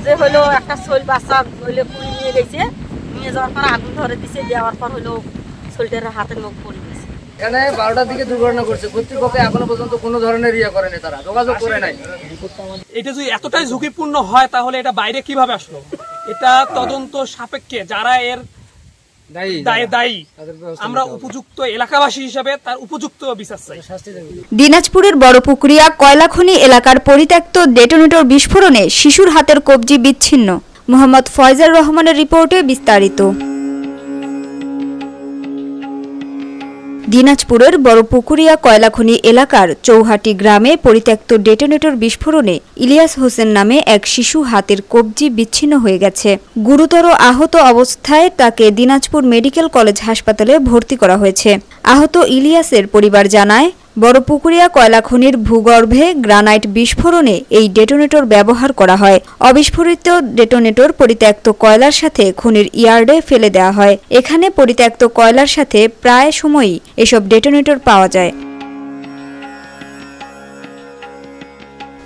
যে হলো একটা শৈল বাচ্চা হইলে পুড়ি নিয়ে গেছে, নিয়ে যাওয়ার পর আগুন ধরে দিছে, দেওয়ার পর হলো শৈলটার হাতের মুখ পড়ে গেছে। এখানে 12টার দিকে দুর্ঘটনা করছে, কর্তৃপক্ষ এখনো পর্যন্ত কোনো ধরনের ইয়ে করেনি, তারা যোগাযোগ করে নাই। এটা যদি এতটাই ঝুঁকিপূর্ণ হয় তাহলে এটা বাইরে কিভাবে আসলো? এটা তদন্ত সাপেক্ষে যারা এর দায়ী আমরা উপযুক্ত এলাকাবাসী হিসেবে তার উপযুক্ত বিচার চাই। দিনাজপুরের বড়পুকুরিয়া কয়লাখনি এলাকার পরিত্যক্ত ডেটোনেটর বিস্ফোরণে শিশুর হাতের কবজি বিচ্ছিন্ন। মোহাম্মদ ফয়জার রহমানের রিপোর্টে বিস্তারিত। দিনাজপুরের বড়পুকুরিয়া কয়লাখনি এলাকার চৌহাটি গ্রামে পরিত্যক্ত ডেটোনেটর বিস্ফোরণে ইলিয়াস হোসেন নামে এক শিশু হাতের কবজি বিচ্ছিন্ন হয়ে গেছে। গুরুতর আহত অবস্থায় তাকে দিনাজপুর মেডিকেল কলেজ হাসপাতালে ভর্তি করা হয়েছে। আহত ইলিয়াসের পরিবার জানায়, বড়পুকুরিয়া কয়লাখনির ভূগর্ভে গ্রানাইট বিস্ফোরণে এই ডেটোনেটর ব্যবহার করা হয়। অবিস্ফোরিত ডেটোনেটর পরিত্যক্ত কয়লার সাথে খনির ইয়ার্ডে ফেলে দেওয়া হয়। এখানে পরিত্যক্ত কয়লার সাথে প্রায় সময়ই এসব ডেটোনেটর পাওয়া যায়।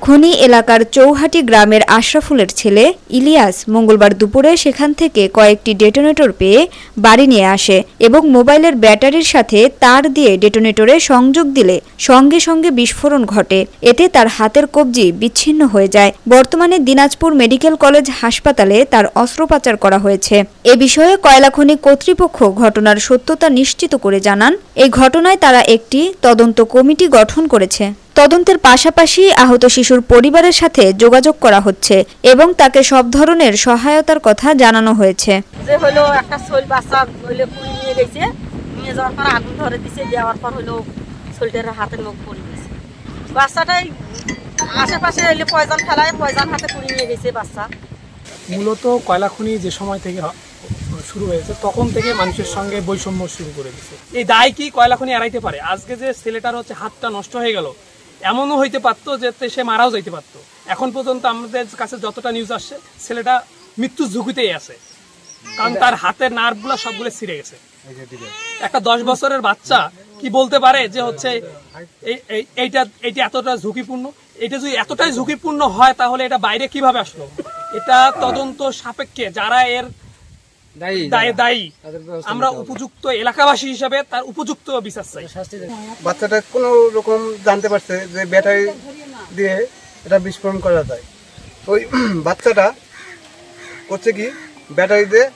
খনি এলাকার চৌহাটি গ্রামের আশরাফুলের ছেলে ইলিয়াস মঙ্গলবার দুপুরে সেখান থেকে কয়েকটি ডেটোনেটর পেয়ে বাড়ি নিয়ে আসে এবং মোবাইলের ব্যাটারির সাথে তার দিয়ে ডেটোনেটরে সংযোগ দিলে সঙ্গে সঙ্গে বিস্ফোরণ ঘটে। এতে তার হাতের কবজি বিচ্ছিন্ন হয়ে যায়। বর্তমানে দিনাজপুর মেডিকেল কলেজ হাসপাতালে তার অস্ত্রোপচার করা হয়েছে। এ বিষয়ে কয়লাখনি কর্তৃপক্ষ ঘটনার সত্যতা নিশ্চিত করে জানান, এই ঘটনায় তারা একটি তদন্ত কমিটি গঠন করেছে। তদন্তের পাশাপাশি আহত শিশুর পরিবারের সাথে যোগাযোগ করা হচ্ছে এবং তাকে সব ধরনের সহায়তার কথা জানানো হয়েছে। যে হলো একটা শৈল বাচ্চা হইলে পুড়ি নিয়ে গেছে, নিয়ে যাওয়ার পর আগুন ধরে দিছে, দেওয়ার পর হলো শৈলটার হাতের মুখ পড়ে গেছে। বাচ্চাটাই আশেপাশে এলে পয়জন ফেলায়, পয়জন হাতে পুড়ি নিয়ে গেছে বাচ্চা। মূলত কয়লাখনি যে সময় থেকে শুরু হয়েছে তখন থেকে মানুষের সঙ্গে বৈষম্য শুরু করে দিচ্ছে। এই দায় কি কয়লাখনি এড়াইতে পারে? আজকে যে ছেলেটার হাতটা নষ্ট হয়ে গেল, এমনও হইতে পারতো যে সে মারাও যাইতে পারতো। এখন পর্যন্ত আমাদের কাছে যতটা নিউজ আসছে, ছেলেটা মৃত্যুর ঝুঁকিতেই আছে, কারণ তার হাতের নার্ভগুলো সবগুলো ছিঁড়ে গেছে। একটা 10 বছরের বাচ্চা কি বলতে পারে যে এইটা এতটা ঝুঁকিপূর্ণ? এটা যদি এতটাই ঝুঁকিপূর্ণ হয় তাহলে এটা বাইরে কিভাবে আসলো? এটা তদন্ত সাপেক্ষে যারা এর দায়ী আমরা উপযুক্ত এলাকাবাসী হিসেবে তার উপযুক্ত বিচার চাই। বাচ্চাটা কোনো রকম জানতে পারছে যে ব্যাটারি দিয়ে এটা বিস্ফোরণ করা যায়। ওই বাচ্চাটা করছে কি, ব্যাটারি দিয়ে,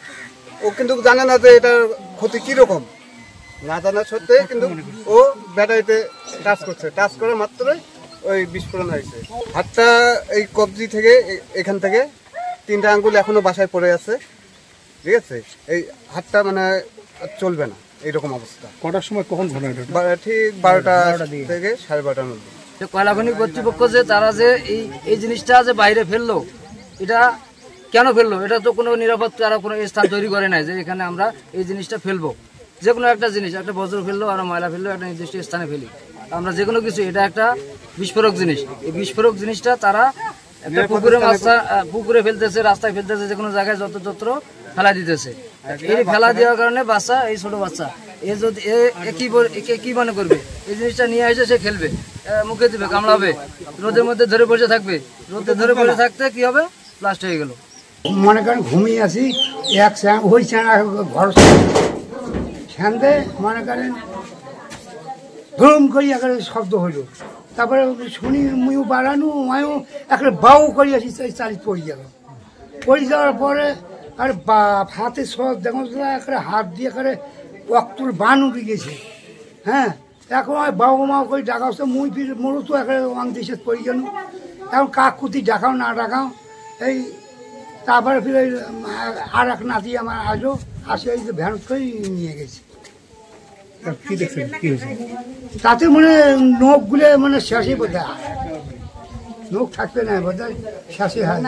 ও কিন্তু জানে না যে এটার ক্ষতি কীরকম, না জানা সত্ত্বে কিন্তু ও ব্যাটারিতে টাচ করছে, টাচ করা মাত্রই ওই বিস্ফোরণ হয়েছে। হাতটা এই কবজি থেকে এখান থেকে 3টা আঙ্গুল এখনো বাসায় পড়ে আছে, ঠিক আছে? এই হাতটা মানে চলবে না, এইরকম অবস্থা। কটার সময় কখন ঘটনা? ঠিক 12টা থেকে 12:30টার মধ্যে। কয়লাখনি কর্তৃপক্ষ যে তারা যে এই জিনিসটা যে বাইরে ফেললো, এটা কেন ফেললো? এটা তো কোনো নিরাপদ তারা কোনো স্থান তৈরি করে নাই যে এখানে আমরা এই জিনিসটা ফেলবো। যে কোনো একটা জিনিস, একটা বজ্র ফেললো, আমরা ময়লা ফেললো, একটা নির্দিষ্ট স্থানে ফেলি আমরা যে কোনো কিছু। এটা একটা বিস্ফোরক জিনিস। এই বিস্ফোরক জিনিসটা তারা একটা পুকুরে ফেলতেছে, রাস্তায় ফেলতেছে, যে কোনো জায়গায় যত্র ফেলা দিতেছে। এই ফেলা দেওয়ার কারণে বাচ্চা, এই ছোট বাচ্চা, এ যদি কি মনে করবে, এই জিনিসটা নিয়ে এসে সে খেলবে, মুখে দিবে, কামড়াবে, রোদের মধ্যে ধরে বসে থাকবে, রোদে ধরে বসে থাকতে কি হবে, ব্লাস্ট হয়ে গেল। মনে করেন ঘুমিয়ে আসি, ওই ঘর ছান্দে মনে করেন ধুম করি একটা শব্দ হইলো, তারপরে শুনি মুইও বাড়ানো, মায়ও একটা বাউ করি আসি, চালি পড়ে গেল। পড়ে যাওয়ার পরে আর হাতে সব দেখুন একটা হাত দিয়ে করে অক্টুর বান উঠে গেছে। হ্যাঁ, এখন বাউ মাও করে ডাকা হচ্ছে, মুই ফির মরু তো একটা অংদেশে পড়ে গেল। এখন কাক কুতি ডাকাও না ডাকাও, এই তারপরে ফির আর এক নাতি আমার আসলো, আসে এই যে ভ্যান করে নিয়ে গেছে। কি দেখছেন, কি হয়েছে? তাতে মানে নখগুলো মানে শেষে বোধহয়, নখ থাকবে না বোধহয়, শেষে হয়।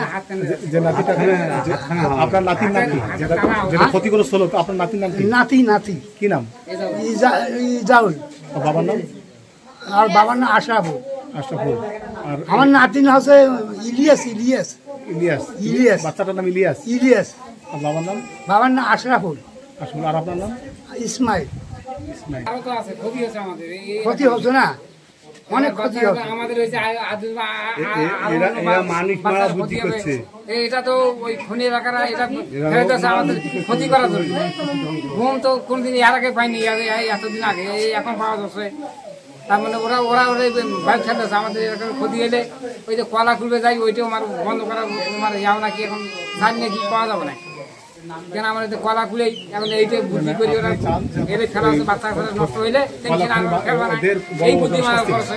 যে নাতিটা, আপনার নাতির নাম কি? যেটা ক্ষতিগ্রস্ত হলো, আপনার নাতির নাম কি? নাতি কি নাম? ইজাউল। বাবার নাম? আর বাবার নাম আশরাফুল। আশরাফুল। আর আমার নাতির হচ্ছে ইলিয়াস। বাচ্চাটার নাম ইলিয়াস। আর বাবার নাম? বাবার নাম আশরাফুল। আর আপনার নাম? ইসমাইল। ক্ষতি হচ্ছে না, অনেক ক্ষতি হবে। আমাদের ওই যে মানুষ মারা বুদ্ধি করছে, এটা তো ওই খনি এলাকারা এটা আমাদের ক্ষতি করার জন্য। ঘুম তো কোনদিন এর আগে পাইনি, এতদিন আগে এখন পাওয়া যাচ্ছে। তার মানে ওরা ওরা ওরা বাইক খেলতেছে আমাদের এলাকার ক্ষতি হলে ওই যে কলা খুলবে যাই ওইটাও আমার বন্ধ করা আমার যাও নাকি এখন জানি নাকি পাওয়া যাবে না, কেন আমার কলা খুলেই এখন এইটা বুদ্ধি করি ওরা এদের খেলা আছে, বাচ্চা নষ্ট হইলে খেলবা না এই বুদ্ধি মারা করছে।